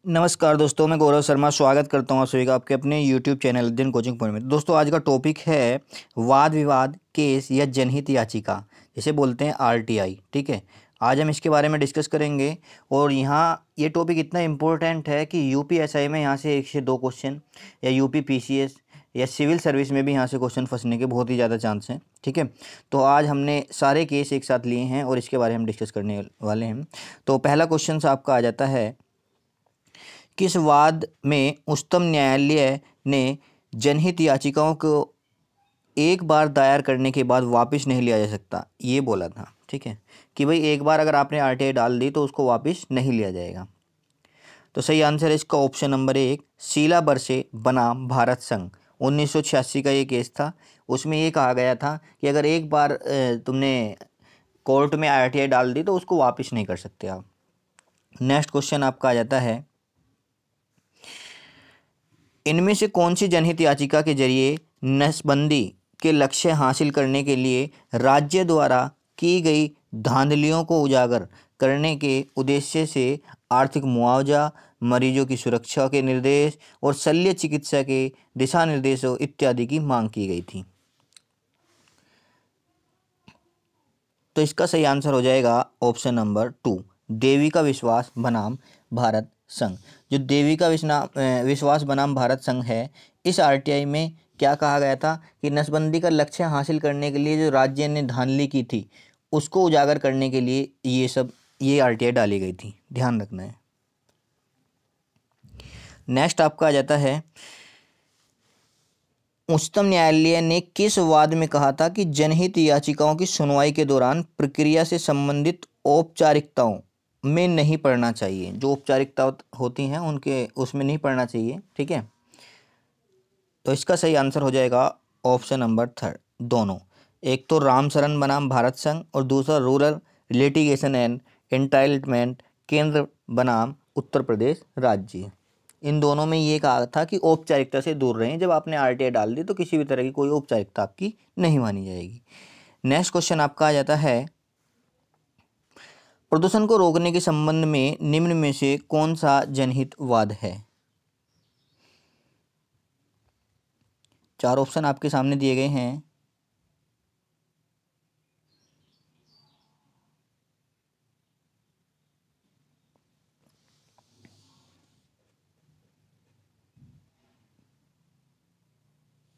नमस्कार दोस्तों, मैं गौरव शर्मा स्वागत करता हूँ आप सभी का आपके अपने YouTube चैनल अध्ययन कोचिंग पॉइंट में। दोस्तों, आज का टॉपिक है वाद विवाद केस या जनहित याचिका, जिसे बोलते हैं RTI। ठीक है, आज हम इसके बारे में डिस्कस करेंगे। और यहाँ ये टॉपिक इतना इम्पोर्टेंट है कि UPSI में यहाँ से 1 से 2 क्वेश्चन, या UPPCS या सिविल सर्विस में भी यहाँ से क्वेश्चन फंसने के बहुत ही ज़्यादा चांस हैं। ठीक है, तो आज हमने सारे केस एक साथ लिए हैं और इसके बारे में डिस्कस करने वाले हैं। तो पहला क्वेश्चन आपका आ जाता है, किस वाद में उच्चतम न्यायालय ने जनहित याचिकाओं को एक बार दायर करने के बाद वापस नहीं लिया जा सकता, ये बोला था। ठीक है, कि भाई एक बार अगर आपने RTI डाल दी तो उसको वापस नहीं लिया जाएगा। तो सही आंसर है इसका ऑप्शन नंबर 1, शीला बरसे बनाम भारत संघ। 1986 का ये केस था। उसमें ये कहा गया था कि अगर एक बार तुमने कोर्ट में RTI डाल दी तो उसको वापस नहीं कर सकते आप। नेक्स्ट क्वेश्चन आपका आ जाता है, इनमें से कौन सी जनहित याचिका के जरिए नसबंदी के लक्ष्य हासिल करने के लिए राज्य द्वारा की गई धांधलियों को उजागर करने के उद्देश्य से आर्थिक मुआवजा, मरीजों की सुरक्षा के निर्देश और शल्य चिकित्सा के दिशा निर्देशों इत्यादि की मांग की गई थी? तो इसका सही आंसर हो जाएगा ऑप्शन नंबर 2, देवी का विश्वास बनाम भारत संघ। जो देवी का विश्वास बनाम भारत संघ है, इस RTI में क्या कहा गया था कि नसबंदी का लक्ष्य हासिल करने के लिए जो राज्य ने धांधली की थी उसको उजागर करने के लिए ये RTI डाली गई थी, ध्यान रखना है। नेक्स्ट आपका आ जाता है, उच्चतम न्यायालय ने किस वाद में कहा था कि जनहित याचिकाओं की सुनवाई के दौरान प्रक्रिया से संबंधित औपचारिकताओं में नहीं पढ़ना चाहिए? जो औपचारिकता होती हैं उनके उसमें नहीं पढ़ना चाहिए। ठीक है, तो इसका सही आंसर हो जाएगा ऑप्शन नंबर 3, दोनों। एक तो राम शरण बनाम भारत संघ और दूसरा रूरल लिटिगेशन एंड एंटाइटलमेंट केंद्र बनाम उत्तर प्रदेश राज्य। इन दोनों में ये कहा था कि औपचारिकता से दूर रहें। जब आपने RTI डाल दी तो किसी भी तरह की कोई औपचारिकता आपकी नहीं मानी जाएगी। नेक्स्ट क्वेश्चन आपका आ जाता है, प्रदूषण को रोकने के संबंध में निम्न में से कौन सा जनहित वाद है? 4 ऑप्शन आपके सामने दिए गए हैं।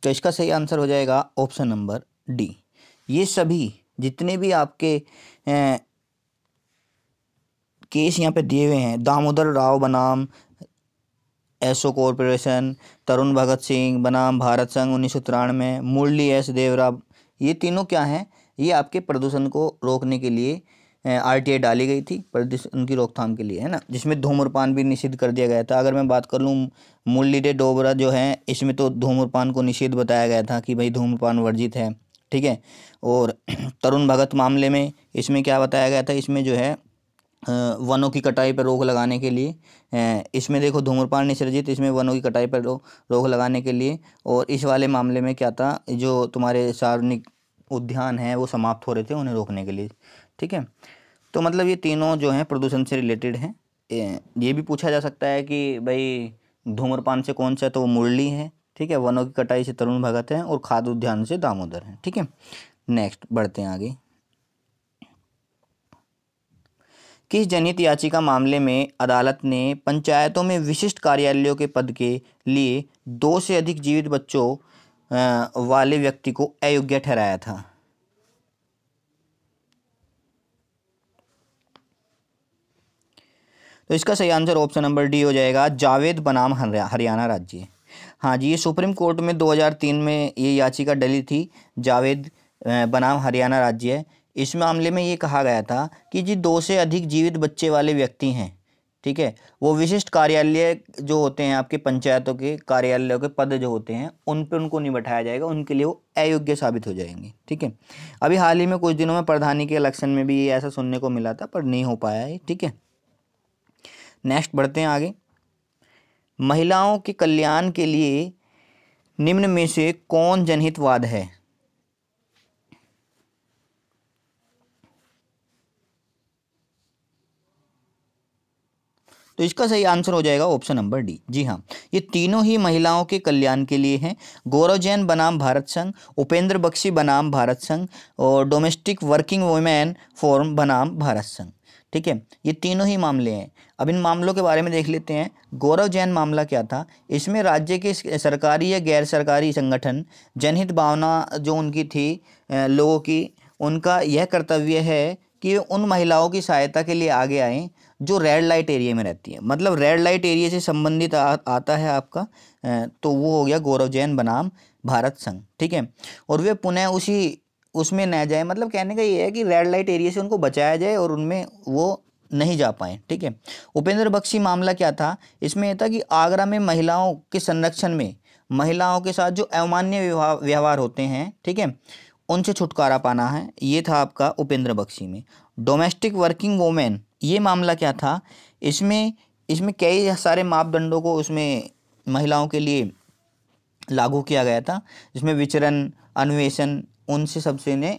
तो इसका सही आंसर हो जाएगा ऑप्शन नंबर D। ये सभी जितने भी आपके केस यहाँ पे दिए हुए हैं, दामोदर राव बनाम एसो कॉरपोरेशन, तरुण भगत सिंह बनाम भारत संघ 1993, मुरली एस देवरा, ये तीनों क्या हैं? ये आपके प्रदूषण को रोकने के लिए RTI डाली गई थी, प्रदूषण की रोकथाम के लिए, है ना, जिसमें धूम्रपान भी निषिद्ध कर दिया गया था। अगर मैं बात कर लूँ मुरली डे डोबरा जो है, इसमें तो धूम्रपान को निषिद्ध बताया गया था कि भाई धूम्रपान वर्जित है। ठीक है, और तरुण भगत मामले में इसमें क्या बताया गया था, इसमें जो है वनों की कटाई पर रोक लगाने के लिए, इसमें देखो धूम्रपान निषेधित, इसमें वनों की कटाई पर रोक लगाने के लिए। और इस वाले मामले में क्या था, जो तुम्हारे सार्वजनिक उद्यान हैं वो समाप्त हो रहे थे, उन्हें रोकने के लिए। ठीक है, तो मतलब ये तीनों जो हैं प्रदूषण से रिलेटेड हैं। ये भी पूछा जा सकता है कि भाई धूम्रपान से कौन सा है, तो वो मुरली है। ठीक है, वनों की कटाई से तरुण भगत है और खाद्य उद्यान से दामोदर है। ठीक है, नेक्स्ट बढ़ते हैं आगे। किस जनहित याचिका मामले में अदालत ने पंचायतों में विशिष्ट कार्यालयों के पद के लिए 2 से अधिक जीवित बच्चों वाले व्यक्ति को अयोग्य ठहराया था? तो इसका सही आंसर ऑप्शन नंबर D हो जाएगा, जावेद बनाम हरियाणा राज्य। हाँ जी, ये सुप्रीम कोर्ट में 2003 में ये याचिका डली थी, जावेद बनाम हरियाणा राज्य। इस मामले में ये कहा गया था कि जी 2 से अधिक जीवित बच्चे वाले व्यक्ति हैं, ठीक है, वो विशिष्ट कार्यालय जो होते हैं आपके पंचायतों के कार्यालयों के पद जो होते हैं उन पर उनको नहीं बैठाया जाएगा, उनके लिए वो अयोग्य साबित हो जाएंगे। ठीक है, अभी हाल ही में कुछ दिनों में प्रधानी के इलेक्शन में भी ये ऐसा सुनने को मिला था, पर नहीं हो पाया है। ठीक है, नेक्स्ट बढ़ते हैं आगे। महिलाओं के कल्याण के लिए निम्न में से कौन जनहितवाद है? तो इसका सही आंसर हो जाएगा ऑप्शन नंबर डी। जी हाँ, ये तीनों ही महिलाओं के कल्याण के लिए हैं। गौरव जैन बनाम भारत संघ, उपेंद्र बख्शी बनाम भारत संघ और डोमेस्टिक वर्किंग वुमेन फोरम बनाम भारत संघ। ठीक है, ये तीनों ही मामले हैं। अब इन मामलों के बारे में देख लेते हैं। गौरव जैन मामला क्या था, इसमें राज्य के सरकारी या गैर सरकारी संगठन जनहित भावना जो उनकी थी लोगों की, उनका यह कर्तव्य है कि उन महिलाओं की सहायता के लिए आगे आएँ जो रेड लाइट एरिया में रहती है। मतलब रेड लाइट एरिया से संबंधित आता है आपका तो वो हो गया गौरव जैन बनाम भारत संघ। ठीक है, और वे पुनः उसमें न जाए, मतलब कहने का ये है कि रेड लाइट एरिया से उनको बचाया जाए और उनमें वो नहीं जा पाए। ठीक है, उपेंद्र बख्शी मामला क्या था, इसमें यह था कि आगरा में महिलाओं के संरक्षण में महिलाओं के साथ जो अमान्य व्यवहार होते हैं, ठीक है, उनसे छुटकारा पाना है, ये था आपका उपेंद्र बख्शी में। डोमेस्टिक वर्किंग वोमेन, ये मामला क्या था, इसमें कई सारे मापदंडों को उसमें महिलाओं के लिए लागू किया गया था, जिसमें विचरण अन्वेषण उनसे सबसे ने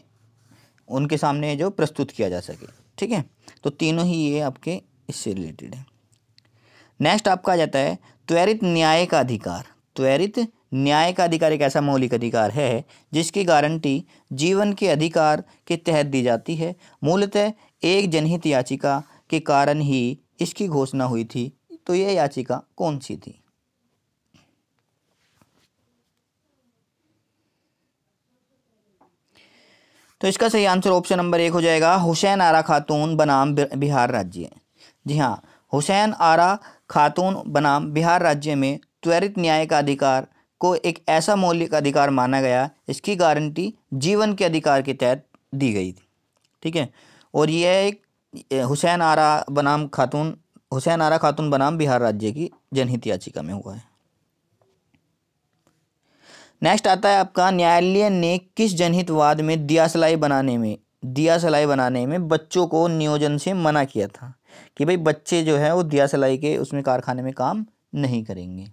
उनके सामने जो प्रस्तुत किया जा सके। ठीक है, तो तीनों ही ये आपके इससे रिलेटेड है। नेक्स्ट आपका आ जाता है त्वरित न्याय का अधिकार। त्वरित न्याय का अधिकार एक ऐसा मौलिक अधिकार है जिसकी गारंटी जीवन के अधिकार के तहत दी जाती है। मूलतः एक जनहित याचिका के कारण ही इसकी घोषणा हुई थी। तो यह याचिका कौन सी थी? तो इसका सही आंसर ऑप्शन नंबर 1 हो जाएगा, हुसैन आरा खातून बनाम बिहार राज्य। जी हाँ, हुसैन आरा खातून बनाम बिहार राज्य में त्वरित न्याय का अधिकार को एक ऐसा मौलिक अधिकार माना गया, इसकी गारंटी जीवन के अधिकार के तहत दी गई थी। ठीक है, और यह एक हुसैन आरा खातून बनाम बिहार राज्य की जनहित याचिका में हुआ है। नेक्स्ट आता है आपका, न्यायालय ने किस जनहितवाद में दियासलाई बनाने में बच्चों को नियोजन से मना किया था कि भाई बच्चे जो है वो दियासलाई के उसमें कारखाने में काम नहीं करेंगे।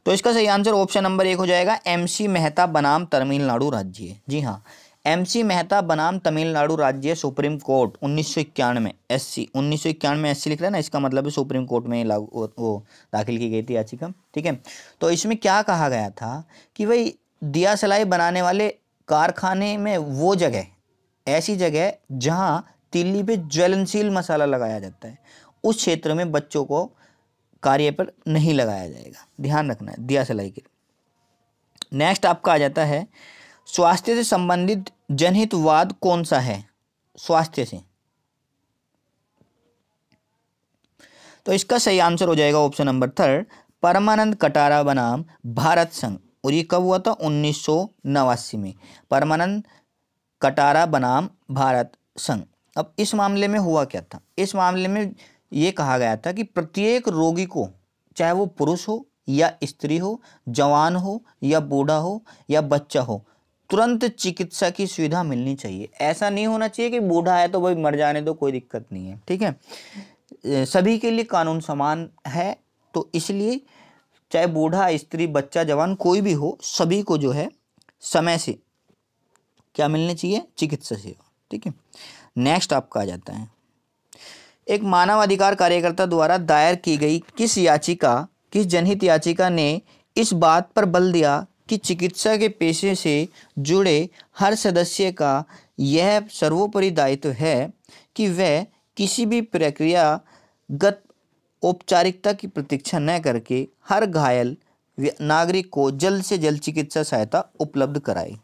तो इसका सही आंसर ऑप्शन नंबर 1 हो जाएगा, MC मेहता बनाम तमिलनाडु राज्य। जी हाँ, MC मेहता बनाम तमिलनाडु राज्य सुप्रीम कोर्ट 1991 SC 1991 SC लिख रहा है ना, इसका मतलब है सुप्रीम कोर्ट में लागू वो दाखिल की गई थी याचिका। ठीक है, तो इसमें क्या कहा गया था कि भाई दिया सलाई बनाने वाले कारखाने में वो जगह, ऐसी जगह जहाँ तीली पे ज्वलनशील मसाला लगाया जाता है, उस क्षेत्र में बच्चों को कार्य पर नहीं लगाया जाएगा, ध्यान रखना है दिया सलाई के। नेक्स्ट आपका आ जाता है, स्वास्थ्य से संबंधित जनहितवाद कौन सा है? स्वास्थ्य से, तो इसका सही आंसर हो जाएगा ऑप्शन नंबर 3, परमानंद कटारा बनाम भारत संघ। और ये कब हुआ था? 1989 में, परमानंद कटारा बनाम भारत संघ। अब इस मामले में हुआ क्या था? इस मामले में ये कहा गया था कि प्रत्येक रोगी को, चाहे वो पुरुष हो या स्त्री हो, जवान हो या बूढ़ा हो या बच्चा हो, तुरंत चिकित्सा की सुविधा मिलनी चाहिए। ऐसा नहीं होना चाहिए कि बूढ़ा है तो भाई मर जाने दो, कोई दिक्कत नहीं है। ठीक है, सभी के लिए कानून समान है, तो इसलिए चाहे बूढ़ा, स्त्री, बच्चा, जवान कोई भी हो, सभी को जो है समय से क्या मिलनी चाहिए? चिकित्सा सेवा। ठीक है, नेक्स्ट आपका आ जाता है, एक मानवाधिकार कार्यकर्ता द्वारा दायर की गई किस जनहित याचिका ने इस बात पर बल दिया कि चिकित्सा के पेशे से जुड़े हर सदस्य का यह सर्वोपरि दायित्व है कि वह किसी भी प्रक्रियागत औपचारिकता की प्रतीक्षा न करके हर घायल नागरिक को जल्द से जल्द चिकित्सा सहायता उपलब्ध कराए।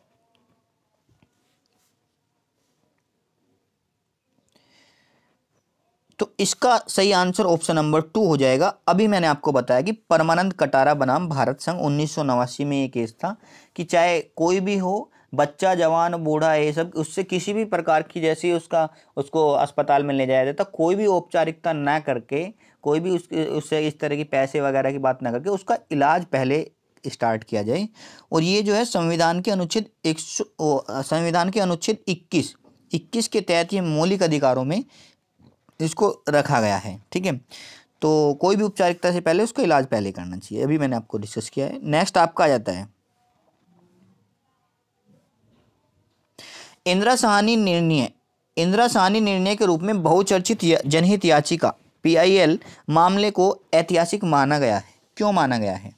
तो इसका सही आंसर ऑप्शन नंबर 2 हो जाएगा। अभी मैंने आपको बताया कि परमानंद कटारा बनाम भारत संघ 1989 में ये केस था कि चाहे कोई भी हो, बच्चा, जवान, बूढ़ा, ये सब, उससे किसी भी प्रकार की, जैसे उसको अस्पताल में ले जाया जाता, कोई भी औपचारिकता ना करके, कोई भी उससे इस तरह की पैसे वगैरह की बात ना करके उसका इलाज पहले स्टार्ट किया जाए। और ये जो है संविधान के अनुच्छेद 21 के तहत ये मौलिक अधिकारों में इसको रखा गया है। ठीक है, तो कोई भी औपचारिकता से पहले उसका इलाज पहले करना चाहिए, अभी मैंने आपको डिस्कस किया है। नेक्स्ट आपका आ जाता है, इंदिरा साहनी निर्णय के रूप में बहुचर्चित जनहित याचिका PIL मामले को ऐतिहासिक माना गया है। क्यों माना गया है?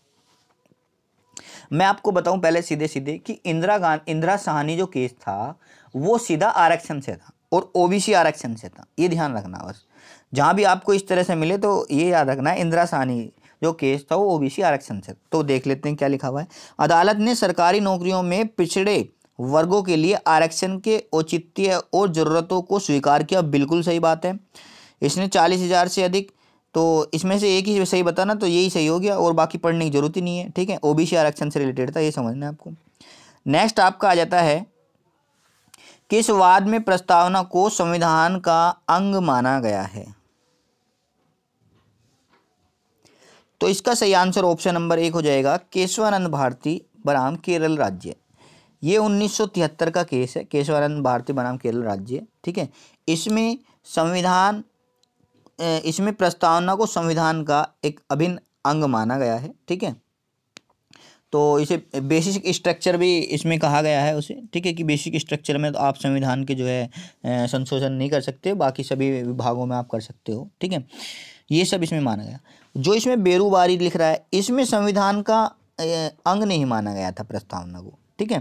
मैं आपको बताऊं पहले सीधे सीधे कि इंदिरा साहनी जो केस था वो सीधा आरक्षण से था और OBC आरक्षण से था। ये ध्यान रखना बस, जहां भी आपको इस तरह से मिले तो ये याद रखना है इंदिरा साहनी जो केस था वो OBC आरक्षण से। तो देख लेते हैं क्या लिखा हुआ है। अदालत ने सरकारी नौकरियों में पिछड़े वर्गों के लिए आरक्षण के औचित्य और जरूरतों को स्वीकार किया। बिल्कुल सही बात है। इसने 40,000 से अधिक, तो इसमें से एक ही सही बताना, तो यही सही हो गया और बाकी पढ़ने की जरूरत ही नहीं है। ठीक है, OBC आरक्षण से रिलेटेड था, ये समझना है आपको। नेक्स्ट आपका आ जाता है, किस वाद में प्रस्तावना को संविधान का अंग माना गया है? तो इसका सही आंसर ऑप्शन नंबर 1 हो जाएगा, केशवानंद भारती बनाम केरल राज्य। ये 1973 का केस है, केशवानंद भारती बनाम केरल राज्य। ठीक है, इसमें इसमें प्रस्तावना को संविधान का एक अभिन्न अंग माना गया है। ठीक है, तो इसे बेसिक स्ट्रक्चर भी इसमें कहा गया है उसे। ठीक है, कि बेसिक स्ट्रक्चर में तो आप संविधान के जो है संशोधन नहीं कर सकते, बाकी सभी विभागों में आप कर सकते हो। ठीक है, ये सब इसमें माना गया। जो इसमें बेरूबारी लिख रहा है, इसमें संविधान का अंग नहीं माना गया था प्रस्तावना को। ठीक है,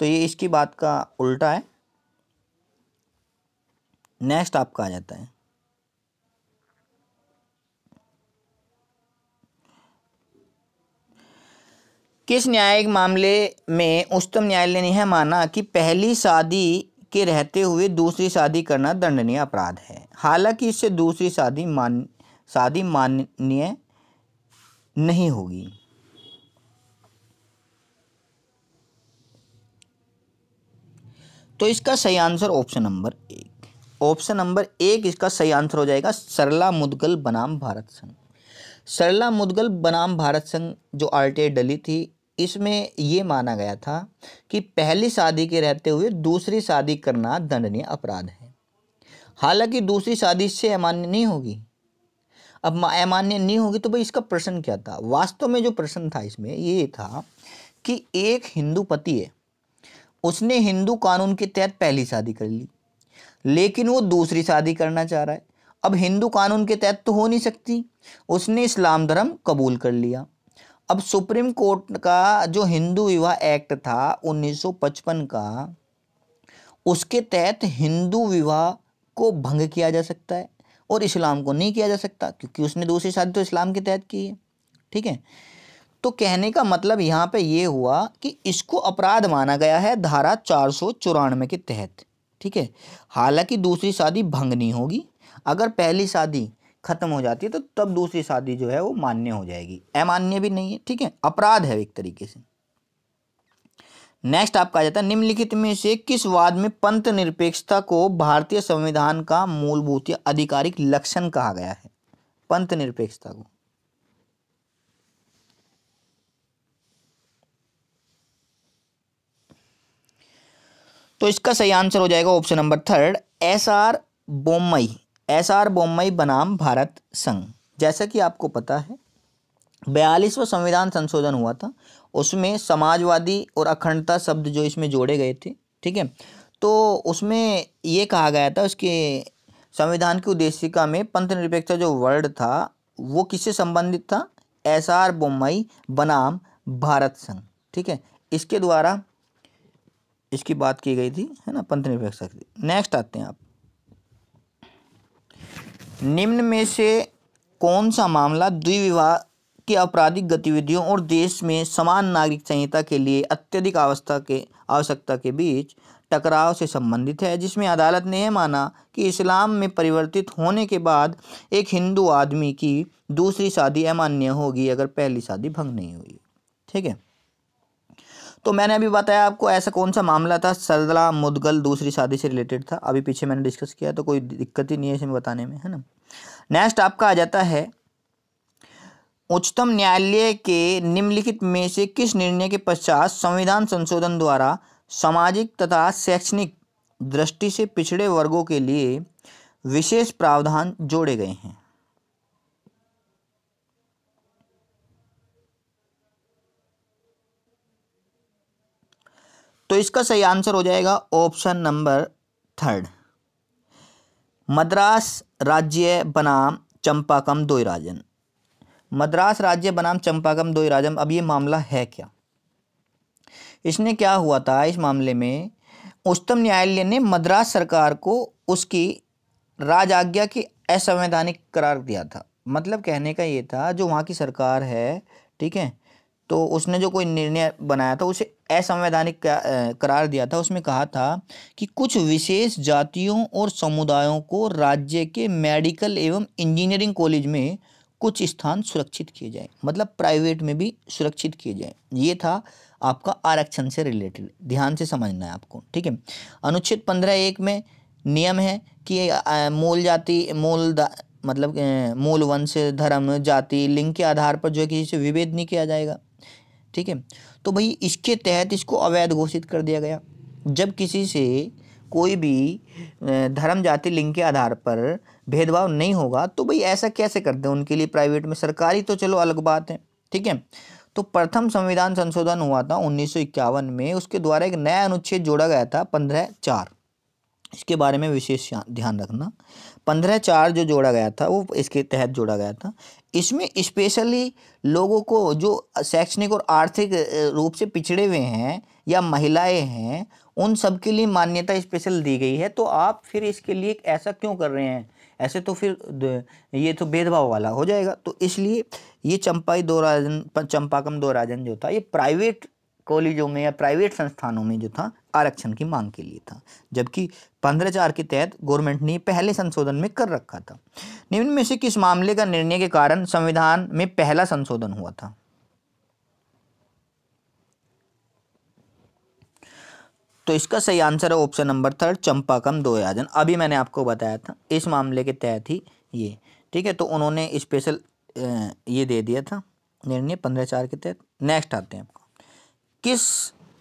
तो ये इसकी बात का उल्टा है। नेक्स्ट आपका आ जाता है, किस न्यायिक मामले में उच्चतम न्यायालय ने यह माना कि पहली शादी के रहते हुए दूसरी शादी करना दंडनीय अपराध है, हालांकि इससे दूसरी शादी माननीय नहीं होगी? तो इसका सही आंसर ऑप्शन नंबर 1 इसका सही आंसर हो जाएगा, सरला मुदगल बनाम भारत संघ। सरला मुदगल बनाम भारत संघ जो RTI डली थी, इसमें यह माना गया था कि पहली शादी के रहते हुए दूसरी शादी करना दंडनीय अपराध है, हालांकि दूसरी शादी से अमान्य नहीं होगी। अब अमान्य नहीं होगी तो भाई इसका प्रश्न क्या था? वास्तव में जो प्रश्न था इसमें ये था कि एक हिंदू पति है, उसने हिंदू कानून के तहत पहली शादी कर ली, लेकिन वो दूसरी शादी करना चाह रहा है। अब हिंदू कानून के तहत तो हो नहीं सकती, उसने इस्लाम धर्म कबूल कर लिया। अब सुप्रीम कोर्ट का जो हिंदू विवाह एक्ट था 1955 का, उसके तहत हिंदू विवाह को भंग किया जा सकता है और इस्लाम को नहीं किया जा सकता, क्योंकि उसने दूसरी शादी तो इस्लाम के तहत की है। ठीक है, तो कहने का मतलब यहाँ पे ये हुआ कि इसको अपराध माना गया है धारा 494 के तहत। ठीक है, हालांकि दूसरी शादी भंग नहीं होगी, अगर पहली शादी खत्म हो जाती है तो तब दूसरी शादी जो है वो मान्य हो जाएगी, अमान्य भी नहीं है। ठीक है, अपराध है एक तरीके से। नेक्स्ट आपका आ जाता है, निम्नलिखित में से किस वाद में पंथ निरपेक्षता को भारतीय संविधान का मूलभूत या आधिकारिक लक्षण कहा गया है? पंथ निरपेक्षता को, तो इसका सही आंसर हो जाएगा ऑप्शन नंबर 3, SR बोम्मई बनाम भारत संघ। जैसा कि आपको पता है 42वां संविधान संशोधन हुआ था, उसमें समाजवादी और अखंडता शब्द जो इसमें जोड़े गए थे। ठीक है, तो उसमें ये कहा गया था, उसके संविधान की उद्देशिका में पंथ निरपेक्षता जो वर्ड था वो किससे संबंधित था? SR बोम्मई बनाम भारत संघ। ठीक है, इसके द्वारा इसकी बात की गई थी, है ना, पंथ निरपेक्षता की। नेक्स्ट आते हैं आप, निम्न में से कौन सा मामला द्विविवाह की आपराधिक गतिविधियों और देश में समान नागरिक संहिता के लिए अत्यधिक आवश्यकता के बीच टकराव से संबंधित है, जिसमें अदालत ने यह माना कि इस्लाम में परिवर्तित होने के बाद एक हिंदू आदमी की दूसरी शादी अमान्य होगी अगर पहली शादी भंग नहीं हुई? ठीक है, तो मैंने अभी बताया आपको ऐसा कौन सा मामला था, सरला मुदगल दूसरी शादी से रिलेटेड था, अभी पीछे मैंने डिस्कस किया, तो कोई दिक्कत ही नहीं है इसमें बताने में, है ना। नेक्स्ट आपका आ जाता है, उच्चतम न्यायालय के निम्नलिखित में से किस निर्णय के पश्चात संविधान संशोधन द्वारा सामाजिक तथा शैक्षणिक दृष्टि से पिछड़े वर्गों के लिए विशेष प्रावधान जोड़े गए हैं? तो इसका सही आंसर हो जाएगा ऑप्शन नंबर 3, मद्रास राज्य बनाम चंपाकम दोयराजन। मद्रास राज्य बनाम चंपाकम दोयराजन। अब ये मामला है क्या? इसने क्या हुआ था इस मामले में, उच्चतम न्यायालय ने मद्रास सरकार को उसकी राजआज्ञा की असंवैधानिक करार दिया था। मतलब कहने का ये था, जो वहाँ की सरकार है, ठीक है, तो उसने जो कोई निर्णय बनाया था उसे असंवैधानिक करार दिया था। उसमें कहा था कि कुछ विशेष जातियों और समुदायों को राज्य के मेडिकल एवं इंजीनियरिंग कॉलेज में कुछ स्थान सुरक्षित किए जाए, मतलब प्राइवेट में भी सुरक्षित किए जाए। ये था आपका आरक्षण से रिलेटेड, ध्यान से समझना है आपको, ठीक है। अनुच्छेद 15(1) में नियम है कि मूल जाति मतलब मूल वंश, धर्म, जाति, लिंग के आधार पर जो है किसी से विभेद नहीं किया जाएगा, ठीक है। तो भाई इसके तहत इसको अवैध घोषित कर दिया गया। जब किसी से कोई भी धर्म, जाति, लिंग के आधार पर भेदभाव नहीं होगा तो भाई ऐसा कैसे करते हैं उनके लिए प्राइवेट में? सरकारी तो चलो अलग बात है, ठीक है। तो प्रथम संविधान संशोधन हुआ था 1951 में, उसके द्वारा एक नया अनुच्छेद जोड़ा गया था 15(4). इसके बारे में विशेष ध्यान रखना। 15(4) जो जोड़ा गया था वो इसके तहत जोड़ा गया था। इसमें स्पेशली लोगों को जो शैक्षणिक और आर्थिक रूप से पिछड़े हुए हैं या महिलाएं हैं, उन सब के लिए मान्यता स्पेशल दी गई है। तो आप फिर इसके लिए ऐसा क्यों कर रहे हैं? ऐसे तो फिर ये तो भेदभाव वाला हो जाएगा। तो इसलिए ये चंपाकम दोयराजन जो था, ये प्राइवेट कॉलेजों में या प्राइवेट संस्थानों में जो था आरक्षण की मांग के लिए था, जबकि 15(4) के तहत गवर्नमेंट ने पहले संशोधन में कर रखा था। निम्न में से किस मामले का निर्णय के कारण संविधान में पहला संशोधन हुआ था? तो इसका सही आंसर है ऑप्शन नंबर 3, चंपाकम दोयराजन। अभी मैंने आपको बताया था इस मामले के तहत ही ये, ठीक है। तो उन्होंने स्पेशल ये दे दिया था निर्णय 15(4) के तहत। नेक्स्ट आते हैं आपको, किस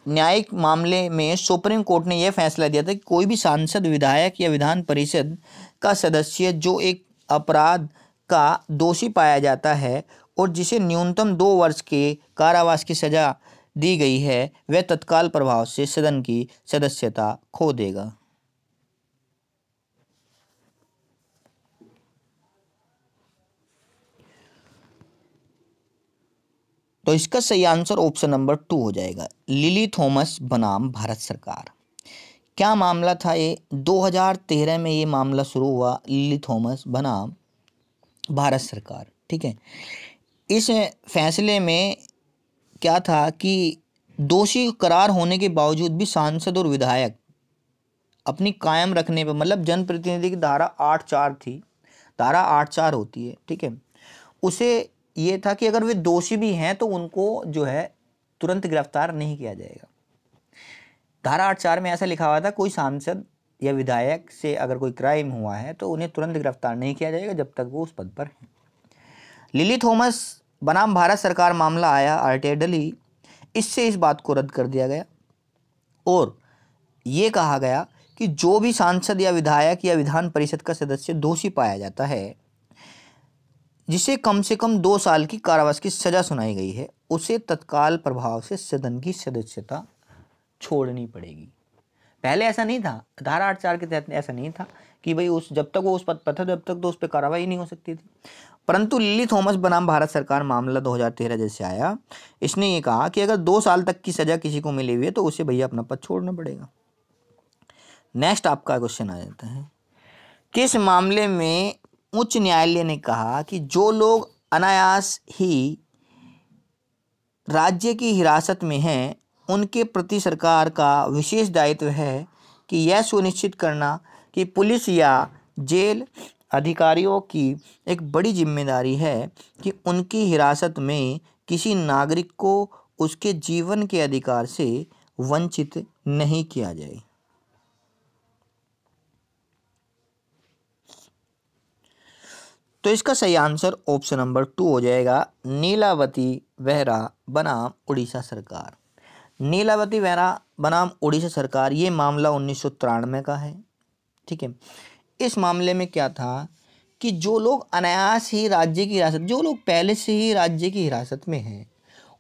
न्यायिक मामले में सुप्रीम कोर्ट ने यह फैसला दिया था कि कोई भी सांसद, विधायक या विधान परिषद का सदस्य जो एक अपराध का दोषी पाया जाता है और जिसे न्यूनतम 2 वर्ष के कारावास की सजा दी गई है, वह तत्काल प्रभाव से सदन की सदस्यता खो देगा? तो इसका सही आंसर ऑप्शन नंबर 2 हो जाएगा, लिली थॉमस बनाम भारत सरकार। क्या मामला था ये? 2013 में ये मामला शुरू हुआ, लिली थॉमस बनाम भारत सरकार, ठीक है। इस फैसले में क्या था कि दोषी करार होने के बावजूद भी सांसद और विधायक अपनी कायम रखने पर, मतलब जनप्रतिनिधि की धारा 8(4) थी, धारा 8(4) होती है, ठीक है, उसे ये था कि अगर वे दोषी भी हैं तो उनको जो है तुरंत गिरफ्तार नहीं किया जाएगा। धारा 8(4) में ऐसा लिखा हुआ था, कोई सांसद या विधायक से अगर कोई क्राइम हुआ है तो उन्हें तुरंत गिरफ्तार नहीं किया जाएगा जब तक वो उस पद पर हैं। लिली थॉमस बनाम भारत सरकार मामला आया RTI दिल्ली, इससे इस बात को रद्द कर दिया गया और ये कहा गया कि जो भी सांसद या विधायक या विधान परिषद का सदस्य दोषी पाया जाता है, जिसे कम से कम 2 साल की कारावास की सजा सुनाई गई है, उसे तत्काल प्रभाव से सदन की सदस्यता छोड़नी पड़ेगी। पहले ऐसा नहीं था, धारा 8(4) के तहत ऐसा नहीं था कि भाई जब तक वो उस पद पर था जब तक तो उस पर कार्रवाई नहीं हो सकती थी। परंतु लिली थॉमस बनाम भारत सरकार मामला 2013 जैसे आया, इसने ये कहा कि अगर 2 साल तक की सजा किसी को मिली हुई है तो उसे भैया अपना पद छोड़ना पड़ेगा। नेक्स्ट आपका क्वेश्चन आ जाता है, किस मामले में उच्च न्यायालय ने कहा कि जो लोग अनायास ही राज्य की हिरासत में हैं, उनके प्रति सरकार का विशेष दायित्व है कि यह सुनिश्चित करना कि पुलिस या जेल अधिकारियों की एक बड़ी जिम्मेदारी है कि उनकी हिरासत में किसी नागरिक को उसके जीवन के अधिकार से वंचित नहीं किया जाए? तो इसका सही आंसर ऑप्शन नंबर 2 हो जाएगा, नीलावती बेहरा बनाम उड़ीसा सरकार। नीलावती बेहरा बनाम उड़ीसा सरकार, ये मामला 1993 का है, ठीक है। इस मामले में क्या था कि जो लोग अनायास ही राज्य की हिरासत, जो लोग पहले से ही राज्य की हिरासत में हैं,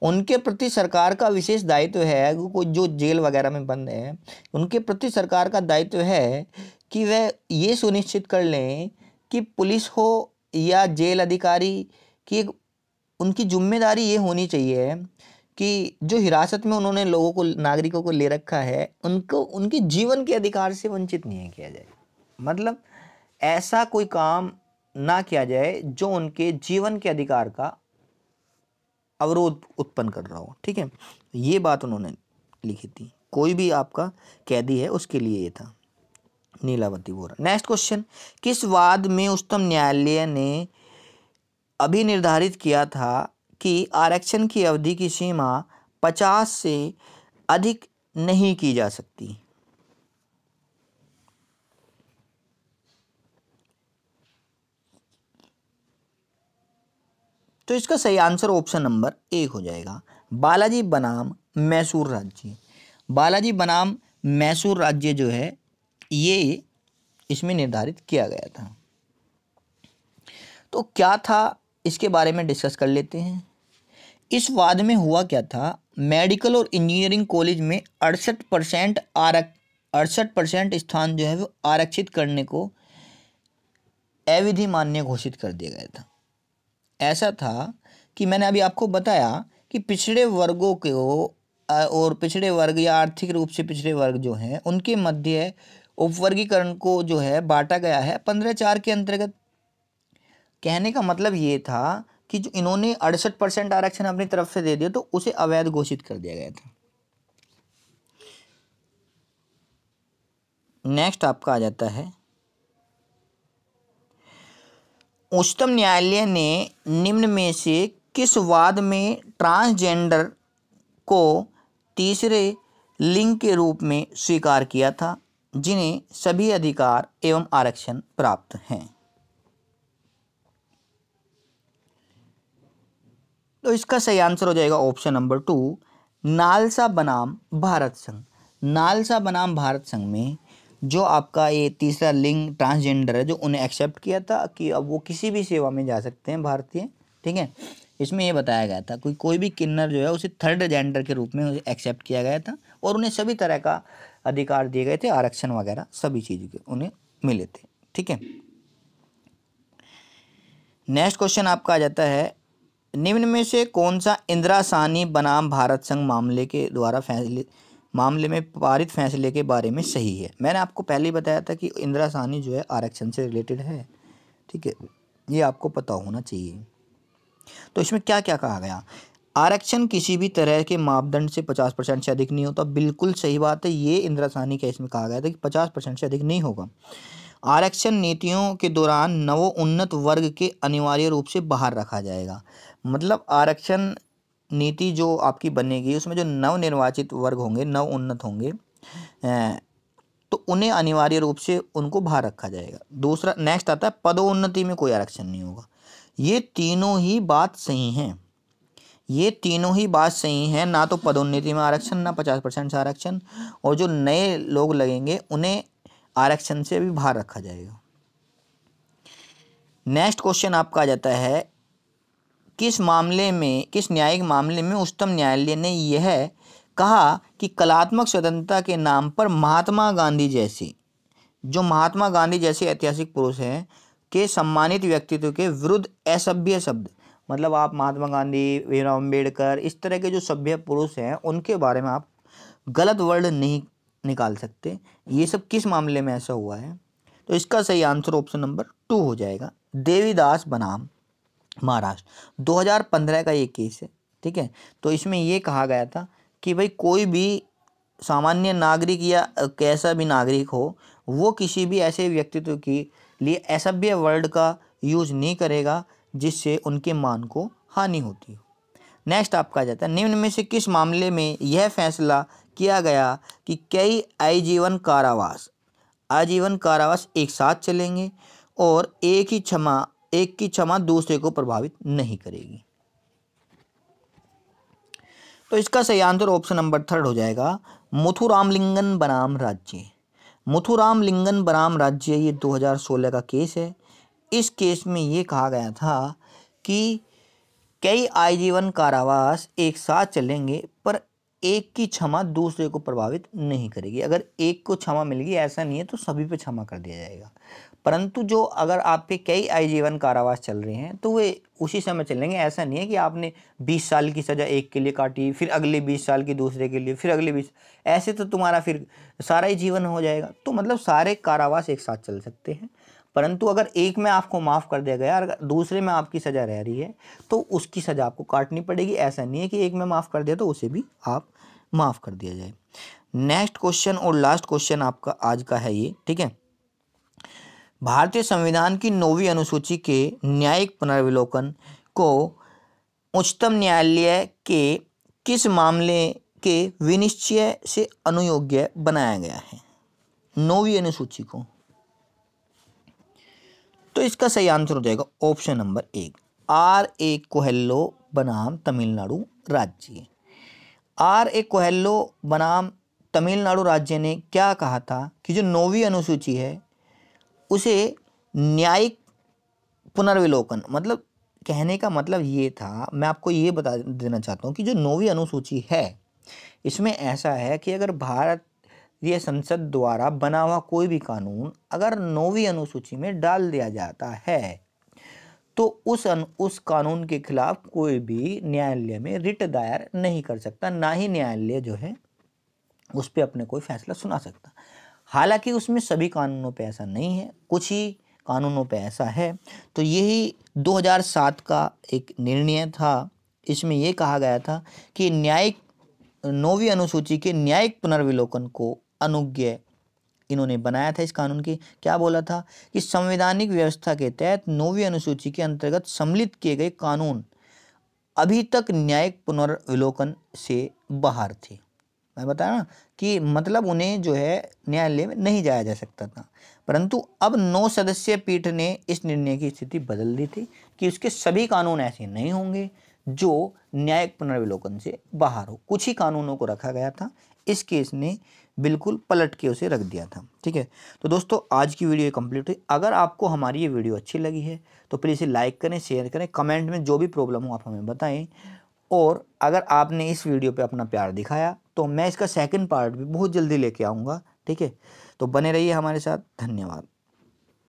उनके प्रति सरकार का विशेष दायित्व है, कोई जो जेल वगैरह में बंद है उनके प्रति सरकार का दायित्व है कि वह ये सुनिश्चित कर लें कि पुलिस हो या जेल अधिकारी की एक उनकी जिम्मेदारी ये होनी चाहिए कि जो हिरासत में उन्होंने लोगों को, नागरिकों को ले रखा है, उनको उनके जीवन के अधिकार से वंचित नहीं किया जाए। मतलब ऐसा कोई काम ना किया जाए जो उनके जीवन के अधिकार का अवरोध उत्पन्न कर रहा हो। ठीक है, ये बात उन्होंने लिखी थी। कोई भी आपका कैदी है उसके लिए ये था। नीलावती बोरा। नेक्स्ट क्वेश्चन, किस वाद में उच्चतम न्यायालय ने अभी निर्धारित किया था कि आरक्षण की अवधि की सीमा 50 से अधिक नहीं की जा सकती? तो इसका सही आंसर ऑप्शन नंबर 1 हो जाएगा, बालाजी बनाम मैसूर राज्य। बालाजी बनाम मैसूर राज्य जो है ये इसमें निर्धारित किया गया था। तो क्या था इसके बारे में डिस्कस कर लेते हैं। इस वाद में हुआ क्या था, मेडिकल और इंजीनियरिंग कॉलेज में 68% स्थान जो है वो आरक्षित करने को अविधि मान्य घोषित कर दिया गया था। ऐसा था कि मैंने अभी आपको बताया कि पिछड़े वर्गों को और पिछड़े वर्ग या आर्थिक रूप से पिछड़े वर्ग जो हैं उनके मध्य उपवर्गीकरण को जो है बांटा गया है 15/4 के अंतर्गत। कहने का मतलब ये था कि जो इन्होंने 68% आरक्षण अपनी तरफ से दे दिया तो उसे अवैध घोषित कर दिया गया था। नेक्स्ट आपका आ जाता है, उच्चतम न्यायालय ने निम्न में से किस वाद में ट्रांसजेंडर को तीसरे लिंग के रूप में स्वीकार किया था जिन्हें सभी अधिकार एवं आरक्षण प्राप्त हैं? तो इसका सही आंसर हो जाएगा ऑप्शन नंबर 2, नालसा बनाम भारत संघ। नालसा बनाम भारत संघ में जो आपका ये तीसरा लिंग ट्रांसजेंडर है जो उन्हें एक्सेप्ट किया था कि अब वो किसी भी सेवा में जा सकते हैं भारतीय। ठीक है, इसमें ये बताया गया था कोई भी किन्नर जो है उसे थर्ड जेंडर के रूप में एक्सेप्ट किया गया था और उन्हें सभी तरह का अधिकार दिए गए थे, आरक्षण वगैरह सभी चीज़ के उन्हें मिले थे। ठीक है, नेक्स्ट क्वेश्चन आपका आ जाता है, निम्न में से कौन सा इंदिरा साहनी बनाम भारत संघ मामले में पारित फैसले के बारे में सही है? मैंने आपको पहले ही बताया था कि इंदिरा साहनी जो है आरक्षण से रिलेटेड है। ठीक है, ये आपको पता होना चाहिए। तो इसमें क्या क्या कहा गया, आरक्षण किसी भी तरह के मापदंड से 50% से अधिक नहीं होता। बिल्कुल सही बात है, ये इंदिरा साहनी केस में कहा गया था कि 50% से अधिक नहीं होगा। आरक्षण नीतियों के दौरान नवोन्नत वर्ग के अनिवार्य रूप से बाहर रखा जाएगा। मतलब आरक्षण नीति जो आपकी बनेगी उसमें जो नवनिर्वाचित वर्ग होंगे, नवोन्नत होंगे, तो उन्हें अनिवार्य रूप से उनको बाहर रखा जाएगा। दूसरा नेक्स्ट आता है, पदोन्नति में कोई आरक्षण नहीं होगा। ये तीनों ही बात सही हैं, ये तीनों ही बात सही हैं, ना तो पदोन्नति में आरक्षण, ना 50% से आरक्षण, और जो नए लोग लगेंगे उन्हें आरक्षण से भी बाहर रखा जाएगा। नेक्स्ट क्वेश्चन आपका आ जाता है, किस न्यायिक मामले में उच्चतम न्यायालय ने यह कहा कि कलात्मक स्वतंत्रता के नाम पर महात्मा गांधी जैसे ऐतिहासिक पुरुष हैं के सम्मानित व्यक्तित्व के विरुद्ध असभ्य शब्द, मतलब आप महात्मा गांधी, भीमराव अम्बेडकर, इस तरह के जो सभ्य पुरुष हैं उनके बारे में आप गलत वर्ड नहीं निकाल सकते। ये सब किस मामले में ऐसा हुआ है? तो इसका सही आंसर ऑप्शन नंबर 2 हो जाएगा, देवीदास बनाम महाराष्ट्र। 2015 का ये केस है। ठीक है, तो इसमें ये कहा गया था कि भाई कोई भी सामान्य नागरिक या कैसा भी नागरिक हो वो किसी भी ऐसे व्यक्तित्व के लिए असभ्य वर्ड का यूज नहीं करेगा जिससे उनके मान को हानि होती हो। नेक्स्ट आपका आ जाता है, निम्न में से किस मामले में यह फैसला किया गया कि कई आजीवन कारावास एक साथ चलेंगे और एक की क्षमा दूसरे को प्रभावित नहीं करेगी? तो इसका सही आंसर ऑप्शन नंबर 3 हो जाएगा, मुथुरामलिंगन बनाम राज्य। मुथुरामलिंगन बनाम राज्य ये 2016 का केस है। इस केस में ये कहा गया था कि कई आजीवन कारावास एक साथ चलेंगे पर एक की क्षमा दूसरे को प्रभावित नहीं करेगी। अगर एक को क्षमा मिलेगी ऐसा नहीं है तो सभी पे क्षमा कर दिया जाएगा, परंतु जो अगर आप पे कई आजीवन कारावास चल रहे हैं तो वे उसी समय चलेंगे। ऐसा नहीं है कि आपने 20 साल की सज़ा एक के लिए काटी, फिर अगले 20 साल की दूसरे के लिए, फिर अगले 20, ऐसे तो तुम्हारा फिर सारा ही जीवन हो जाएगा। तो मतलब सारे कारावास एक साथ चल सकते हैं, परंतु अगर एक में आपको माफ़ कर दिया गया और दूसरे में आपकी सज़ा रह रही है तो उसकी सज़ा आपको काटनी पड़ेगी। ऐसा नहीं है कि एक में माफ़ कर दिया तो उसे भी आप माफ़ कर दिया जाए। नेक्स्ट क्वेश्चन और लास्ट क्वेश्चन आपका आज का है ये, ठीक है। भारतीय संविधान की 9वीं अनुसूची के न्यायिक पुनर्विलोकन को उच्चतम न्यायालय के किस मामले के विनिश्चय से अनुयोग्य बनाया गया है? 9वीं अनुसूची को, तो इसका सही आंसर हो जाएगा ऑप्शन नंबर 1, R.A. कोहेल्लो बनाम तमिलनाडु राज्य। R.A. कोहेल्लो बनाम तमिलनाडु राज्य ने क्या कहा था कि जो 9वीं अनुसूची है उसे न्यायिक पुनर्विलोकन, मतलब कहने का मतलब ये था, मैं आपको ये बता देना चाहता हूँ कि जो 9वीं अनुसूची है इसमें ऐसा है कि अगर भारतीय संसद द्वारा बना हुआ कोई भी कानून अगर 9वीं अनुसूची में डाल दिया जाता है तो उस कानून के खिलाफ कोई भी न्यायालय में रिट दायर नहीं कर सकता, ना ही न्यायालय जो है उस पर अपने कोई फैसला सुना सकता। हालांकि उसमें सभी कानूनों पे ऐसा नहीं है, कुछ ही कानूनों पे ऐसा है। तो यही 2007 का एक निर्णय था, इसमें यह कहा गया था कि न्यायिक 9वीं अनुसूची के न्यायिक पुनर्विलोकन को अनुज्ञेय इन्होंने बनाया था। इस कानून की क्या बोला था कि संवैधानिक व्यवस्था के तहत 9वीं अनुसूची के अंतर्गत सम्मिलित किए गए कानून अभी तक न्यायिक पुनर्विलोकन से बाहर थे। मैं बताया ना कि मतलब उन्हें जो है न्यायालय में नहीं जाया जा सकता था, परंतु अब 9 सदस्यीय पीठ ने इस निर्णय की स्थिति बदल दी थी कि उसके सभी कानून ऐसे नहीं होंगे जो न्यायिक पुनर्विलोकन से बाहर हो। कुछ ही कानूनों को रखा गया था, इस केस ने बिल्कुल पलट के उसे रख दिया था, ठीक है। तो दोस्तों आज की वीडियो कंप्लीट हुई। अगर आपको हमारी ये वीडियो अच्छी लगी है तो प्लीज़ इसे लाइक करें, शेयर करें, कमेंट में जो भी प्रॉब्लम हो आप हमें बताएं। और अगर आपने इस वीडियो पे अपना प्यार दिखाया तो मैं इसका सेकंड पार्ट भी बहुत जल्दी लेके आऊँगा, ठीक है। तो बने रहिए हमारे साथ, धन्यवाद।